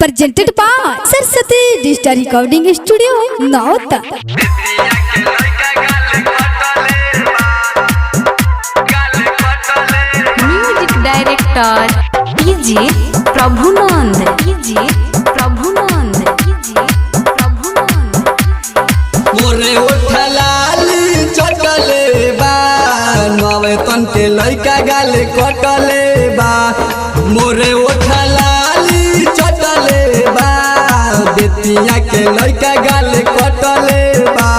presented by Saraswati Digital Recording Studio, Nauta. Music Director DJ Prabhunand. मोरे उठलाली चटले बा नवे तन के लइका गाले कटले बा। मोरे उठलाली चटले बा बेतिया के लइका गाले कटले बा।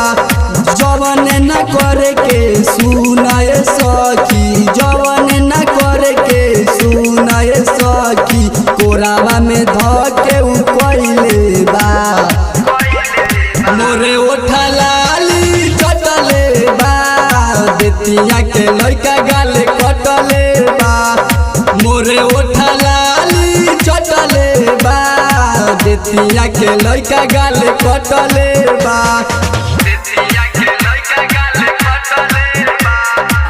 जवन न करे के सुनाए सखी, जवन न करे के सुनाए सखी, कोरावा में धके उ कइले बा। मोरे उठलाली चटले बा बेतिया के लइका गाले कटले बा। मोरे उठलाली चटले बा बेतिया के लइका गाले कटले बा।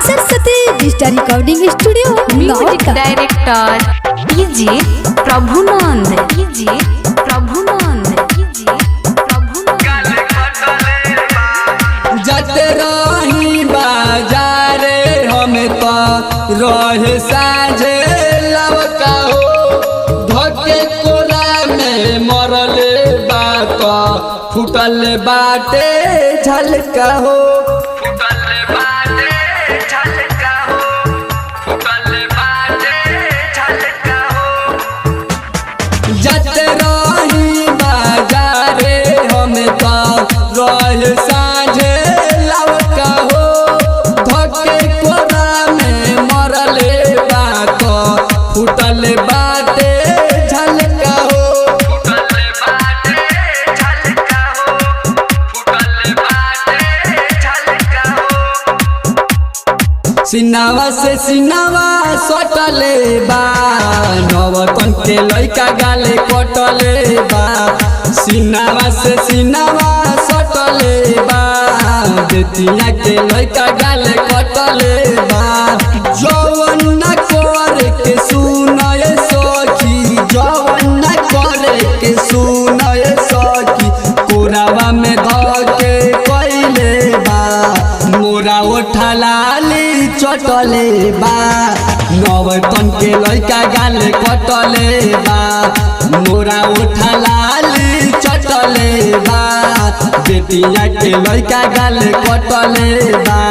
Saraswati Digital Recording Studio, Music Nauta. Director DJ Prabhunand. जाते रही बाजारे हम तो रहे साझे लवका हो, धके कोरा में मरले बात फुटल बाटे झलका हो। जाते रही बाजारे हम तो रहे साझे लवका हो, धके कोरा में मरले बात फुटल बाटे झलका हो। सिनावा से सिनावा सटले बा नवतन के लइका गाले कटले बा। सिनावा से सिनावा सटले बा बेतिया के लइका गाले कटले बा। जवन न करे के सुनाए सखी, जवन न करे के सुनाए सखी, कोरावा में धके कइले बा। मोरा उठलाली चटले बा नवतन के लइका गाले कटले बा। मोरा उठलाली चटले बा बेतिया के लइका गाले कटले बा।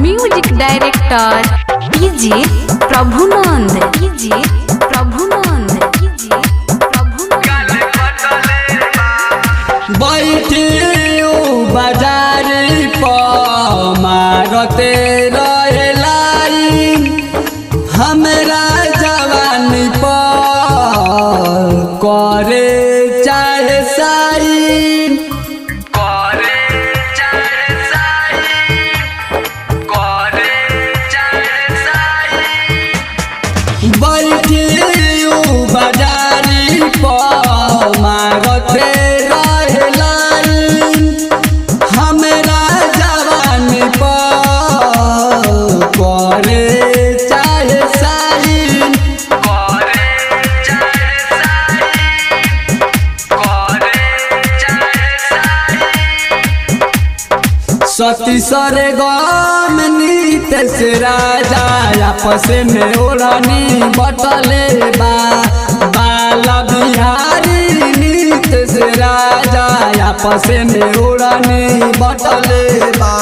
Music Director DJ Prabhunand. बैठी बाजारी पर मारते रहे लाइन, हमरा जवानी पर करे चाहे साइन। बैठी बाजारी पर मारते रहे लाइन, हमरा जवानी पर करे चाहे साइन। सती सरे गम नीतेश राजा आपस में ओढ़नी बटले बा। बाला बिहारी नीतेश राजा आपस में ओढ़नी बटले बा।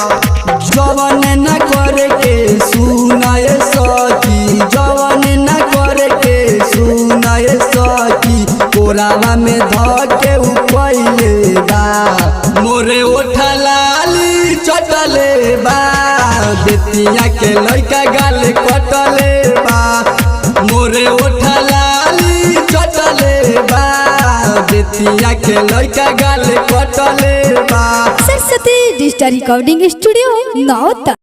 जवन न करे के सुनाए सखी, जवन न करे के सुनाए सखी, कोरावा में धके उ कइले बा। मोरे उठलाली चटले बा बेतिया के लइका गाले कटले बा। मोरे उठलाली चटले बा बेतिया के लइका गाले कटले बा। Saraswati Digital Recording Studio, Nauta.